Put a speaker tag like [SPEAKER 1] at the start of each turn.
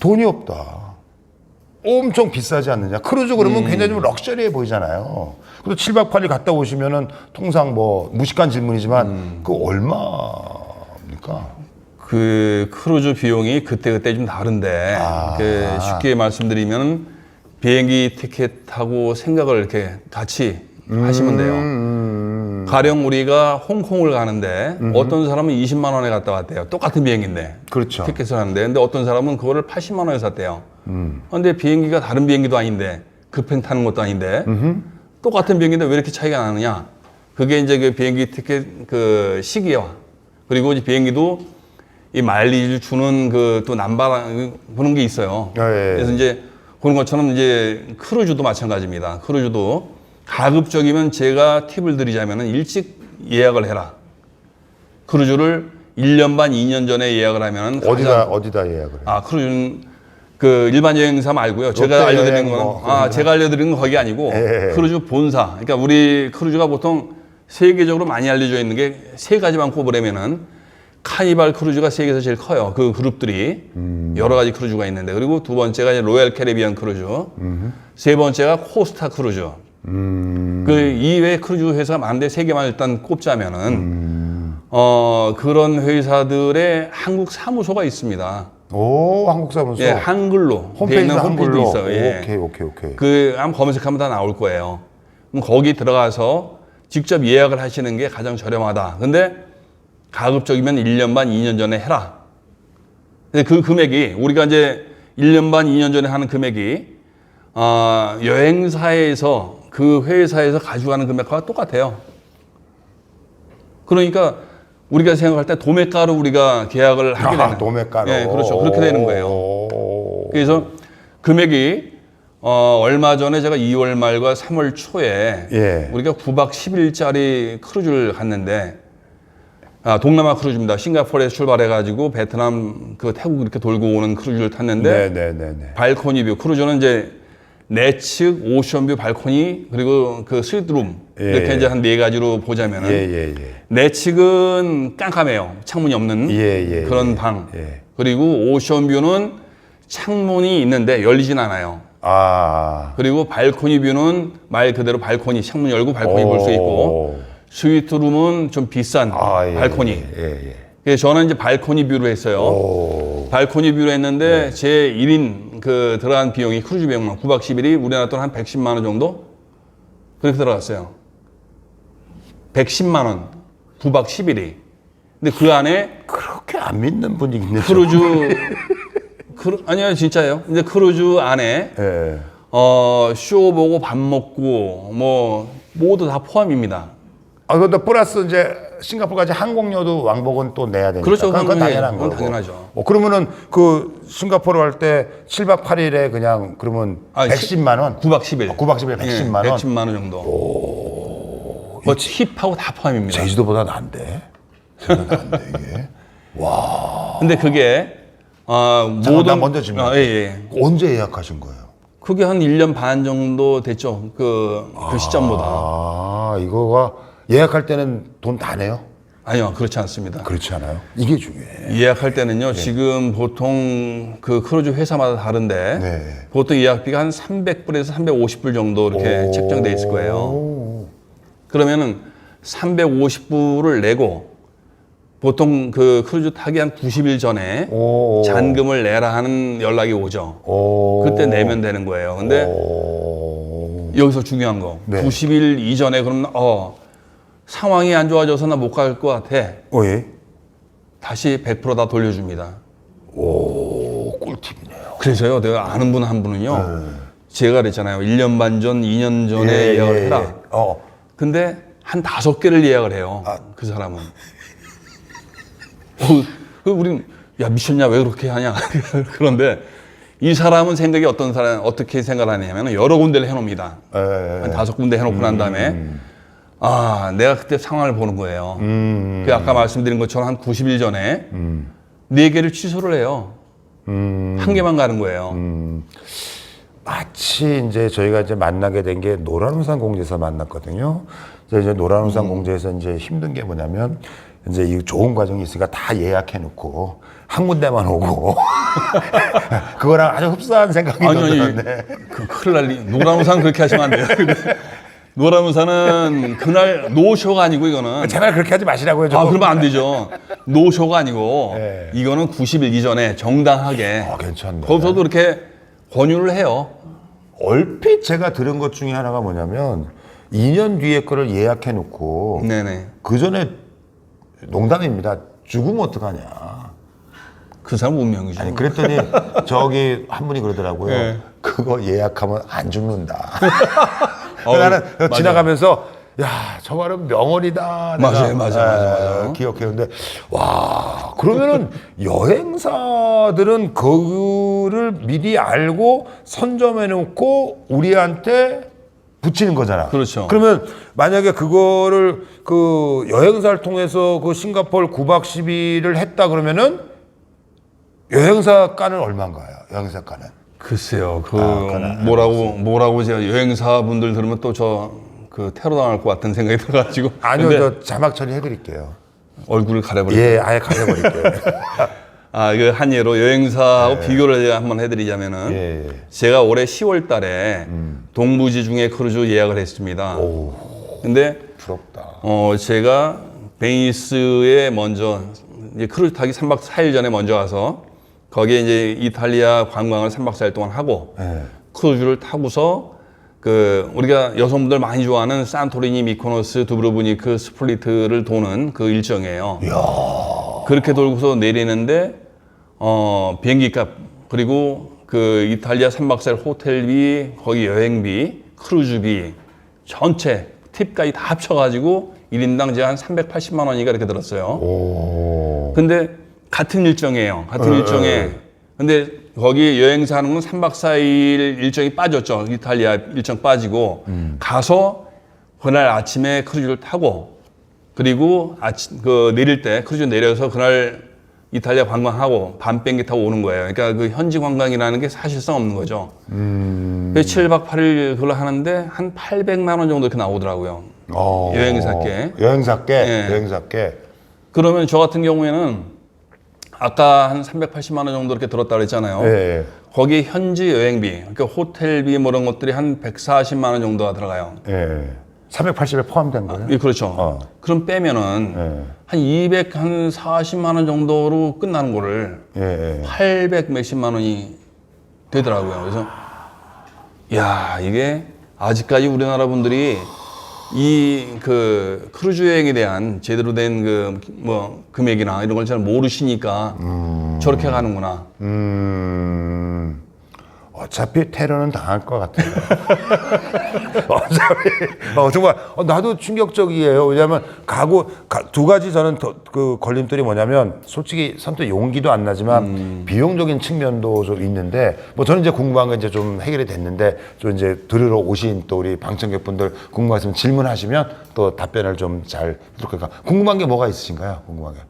[SPEAKER 1] 돈이 없다. 엄청 비싸지 않느냐. 크루즈 그러면 굉장히 좀 럭셔리해 보이잖아요. 그리고 7박 8일 갔다 오시면은 통상 뭐 무식한 질문이지만 그 얼마입니까?
[SPEAKER 2] 그 크루즈 비용이 그때그때 좀 다른데 그 쉽게 말씀드리면 비행기 티켓하고 생각을 이렇게 같이 하시면 돼요. 가령 우리가 홍콩을 가는데 어떤 사람은 20만 원에 갔다 왔대요. 똑같은 비행기인데.
[SPEAKER 1] 그렇죠.
[SPEAKER 2] 티켓을 하는데. 근데 어떤 사람은 그거를 80만 원에 샀대요. 근데 비행기가 다른 비행기도 아닌데 급행 타는 것도 아닌데 똑같은 비행기인데 왜 이렇게 차이가 나느냐? 그게 이제 그 비행기 티켓 그 시기와 그리고 이제 비행기도 이 마일리지 주는 그 또 남발 그런 게 있어요.
[SPEAKER 1] 예.
[SPEAKER 2] 그래서 이제 그런 것처럼 이제 크루즈도 마찬가지입니다. 크루즈도 가급적이면 제가 팁을 드리자면은 일찍 예약을 해라. 크루즈를 1년 반, 2년 전에 예약을 하면은
[SPEAKER 1] 어디다 예약을 해요?
[SPEAKER 2] 크루즈는 그 일반 여행사 말고요. 제가 알려드리는 건 제가 알려드리는 건 거기 아니고 크루즈 본사. 그러니까 우리 크루즈가 보통 세계적으로 많이 알려져 있는 게 세 가지만 꼽으려면은 카니발 크루즈가 세계에서 제일 커요. 그 그룹들이 여러 가지 크루즈가 있는데 그리고 두 번째가 이제 로얄 캐리비안 크루즈, 세 번째가 코스타 크루즈. 그 이외에 크루즈 회사가 많은데 세 개만 일단 꼽자면은 그런 회사들의 한국 사무소가 있습니다.
[SPEAKER 1] 오, 한국 사무소.
[SPEAKER 2] 예, 한글로 돼 있는 홈페이지도 있어요. 예.
[SPEAKER 1] 오케이.
[SPEAKER 2] 그 한번 검색하면 다 나올 거예요. 그럼 거기 들어가서 직접 예약을 하시는 게 가장 저렴하다. 근데 가급적이면 1년 반, 2년 전에 해라. 근데 그 금액이 우리가 이제 1년 반, 2년 전에 하는 금액이 여행사에서 그 회사에서 가져가는 금액과 똑같아요. 그러니까 우리가 생각할 때 도매가로 우리가 계약을 하게 되는
[SPEAKER 1] 도매가로.
[SPEAKER 2] 네, 그렇죠. 그렇게 되는 거예요. 그래서 금액이 얼마 전에 제가 2월 말과 3월 초에 우리가 9박 10일짜리 크루즈를 갔는데 동남아 크루즈입니다. 싱가포르에서 출발해가지고 베트남, 그 태국 이렇게 돌고 오는 크루즈를 탔는데 발코니 뷰 크루즈는 이제 내측 오션뷰 발코니 그리고 그 스위트룸 이렇게 이제 한 네 가지로 보자면은 내측은 깜깜해요. 창문이 없는 그런 방. 그리고 오션뷰는 창문이 있는데 열리진 않아요. 그리고 발코니 뷰는 말 그대로 발코니 창문 열고 발코니 볼 수 있고 스위트룸은 좀 비싼 발코니. 그래서 저는 이제 발코니 뷰로 했어요. 발코니 뷰로 했는데 제 1인 그 들어간 비용이 크루즈 비용만 9박 10일이 우리나라 돈 한 110만 원 정도? 그렇게 들어갔어요. 110만 원. 9박 10일이. 근데 그 안에
[SPEAKER 1] 그렇게 안 믿는 분위기인데.
[SPEAKER 2] 크루즈 아니요, 진짜예요. 근데 크루즈 안에 쇼 보고 밥 먹고 뭐 모두 다 포함입니다.
[SPEAKER 1] 근데 플러스 이제 싱가포르까지 항공료도 왕복은 또 내야 되니까.
[SPEAKER 2] 그렇죠.
[SPEAKER 1] 그건 당연한 거고.
[SPEAKER 2] 당연하죠.
[SPEAKER 1] 그러면은 그 싱가포르 갈 때 7박 8일에 그냥 그러면 110만 원?
[SPEAKER 2] 9박 10일.
[SPEAKER 1] 9박 10일 110만 원?
[SPEAKER 2] 110만 원 정도. 뭐 팁하고 다 포함입니다.
[SPEAKER 1] 제주도보다 난데? 이게. 와.
[SPEAKER 2] 근데 그게
[SPEAKER 1] 나 먼저 질문. 언제 예약하신 거예요?
[SPEAKER 2] 그게 한 1년 반 정도 됐죠. 그 시점보다.
[SPEAKER 1] 이거가 예약할 때는 돈 다 내요?
[SPEAKER 2] 아니요, 그렇지 않습니다.
[SPEAKER 1] 그렇지 않아요? 이게 중요해.
[SPEAKER 2] 예약할 때는요, 지금 보통 그 크루즈 회사마다 다른데, 보통 예약비가 한 300불에서 350불 정도 이렇게 책정돼 있을 거예요. 그러면은 350불을 내고, 보통 그 크루즈 타기 한 90일 전에 잔금을 내라 하는 연락이 오죠. 그때 내면 되는 거예요. 근데 여기서 중요한 거, 90일 이전에 그러면 상황이 안 좋아져서 나 못 갈 것 같아. 다시 100% 다 돌려줍니다.
[SPEAKER 1] 꿀팁이네요.
[SPEAKER 2] 그래서요, 내가 아는 분 한 분은요, 제가 그랬잖아요. 1년 반 전, 2년 전에 예약을 해라. 근데 한 5개를 예약을 해요. 그 사람은. 우리는, 야, 미쳤냐? 왜 그렇게 하냐? 그런데 이 사람은 생각이 어떻게 생각을 하냐면 여러 군데를 해놓습니다. 한 5군데 해놓고 난 다음에 내가 그때 상황을 보는 거예요. 그 아까 말씀드린 것처럼 한 90일 전에 4개를 취소를 해요. 한 개만 가는 거예요.
[SPEAKER 1] 마치 이제 저희가 이제 만나게 된 게 노란우산 공제에서 만났거든요. 그래서 이제 노란우산 공제에서 이제 힘든 게 뭐냐면 이제 이 좋은 과정이 있으니까 다 예약해 놓고 한 군데만 오고 그거랑 아주 흡사한 생각이 들었는데.
[SPEAKER 2] 큰일 날 리. 노란우산 그렇게 하시면 안 돼요. 노란우산은 그날 노쇼가 아니고 이거는.
[SPEAKER 1] 제발 그렇게 하지 마시라고요. 좀.
[SPEAKER 2] 그러면 안 되죠. 노쇼가 아니고
[SPEAKER 1] 네.
[SPEAKER 2] 이거는 90일 이전에 정당하게.
[SPEAKER 1] 괜찮네.
[SPEAKER 2] 거기서도 이렇게 권유를 해요.
[SPEAKER 1] 얼핏 제가 들은 것 중에 하나가 뭐냐면 2년 뒤에 거를 예약해 놓고
[SPEAKER 2] 네네.
[SPEAKER 1] 그 전에 농담입니다. 죽으면 어떡하냐.
[SPEAKER 2] 그 사람 운명이죠.
[SPEAKER 1] 아니 그랬더니 저기 한 분이 그러더라고요.
[SPEAKER 2] 네.
[SPEAKER 1] 그거 예약하면 안 죽는다.
[SPEAKER 2] 맞아요.
[SPEAKER 1] 나는 지나가면서 야, 저 말은 명언이다.
[SPEAKER 2] 맞아요.
[SPEAKER 1] 기억했는데 와, 그러면은 여행사들은 그거를 미리 알고 선점해 놓고 우리한테 붙이는 거잖아.
[SPEAKER 2] 그렇죠.
[SPEAKER 1] 그러면 만약에 그거를 그 여행사를 통해서 그 싱가포르 9박 10일을 했다 그러면은 여행사 가는 얼마인가요? 여행사 가는.
[SPEAKER 2] 글쎄요.
[SPEAKER 1] 그건
[SPEAKER 2] 뭐라고 제가 여행사 분들 들으면 또 그 테러 당할 것 같은 생각이 들어가지고.
[SPEAKER 1] 아니요,
[SPEAKER 2] 근데
[SPEAKER 1] 저 자막 처리해드릴게요.
[SPEAKER 2] 얼굴을 가려버리고.
[SPEAKER 1] 예, 아예 가려버릴게요.
[SPEAKER 2] 이거 한 예로 여행사하고 비교를 제가 한번 해드리자면은
[SPEAKER 1] 예.
[SPEAKER 2] 제가 올해 10월 달에 동부지 중에 크루즈 예약을 했습니다. 근데
[SPEAKER 1] 부럽다.
[SPEAKER 2] 제가 베니스에 먼저 이제 크루즈 타기 3박 4일 전에 먼저 가서 거기에 이제 이탈리아 관광을 3박 4일 동안 하고 크루즈를 타고서 그 우리가 여성분들 많이 좋아하는 산토리니, 미코노스, 두브로브니크, 스플리트를 도는 그 일정이에요. 그렇게 돌고서 내리는데 비행기값 그리고 그 이탈리아 3박 4일 호텔비, 거기 여행비, 크루즈비 전체 팁까지 다 합쳐가지고 1인당 제가 한 380만 원이가 이렇게 들었어요. 근데 같은 일정이에요. 같은 일정에. 근데 거기 여행사 하는 건 3박 4일 일정이 빠졌죠. 이탈리아 일정 빠지고 가서 그날 아침에 크루즈를 타고 그리고 내릴 때 크루즈 내려서 그날 이탈리아 관광하고 밤 비행기 타고 오는 거예요. 그러니까 그 현지 관광이라는 게 사실상 없는 거죠. 그래서 7박 8일 그걸 하는데 한 800만 원 정도 이렇게 나오더라고요. 여행사께.
[SPEAKER 1] 여행사께.
[SPEAKER 2] 그러면 저 같은 경우에는 아까 한 380만 원 정도 이렇게 들었다 그랬잖아요.
[SPEAKER 1] 예.
[SPEAKER 2] 거기에 현지 여행비, 그러니까 호텔비 뭐 이런 것들이 한 140만 원 정도가 들어가요.
[SPEAKER 1] 예. 380에 포함된 거예요?
[SPEAKER 2] 예, 그렇죠. 그럼 빼면은 한 240만 원 정도로 끝나는 거를 800 몇십만 원이 되더라고요. 그래서 야, 이게 아직까지 우리나라 분들이 이 그 크루즈 여행에 대한 제대로 된 그 뭐 금액이나 이런 걸 잘 모르시니까 저렇게 가는구나.
[SPEAKER 1] 어차피 테러는 당할 것 같아요. 어차피 정말 나도 충격적이에요. 왜냐하면 두 가지 저는 그 걸림돌이 뭐냐면 솔직히 선뜻 용기도 안 나지만 비용적인 측면도 좀 있는데 뭐 저는 이제 궁금한 게 이제 좀 해결이 됐는데 좀 이제 들으러 오신 또 우리 방청객분들 궁금하시면 질문하시면 또 답변을 좀 잘 해드릴까. 궁금한 게 뭐가 있으신가요? 궁금한 게.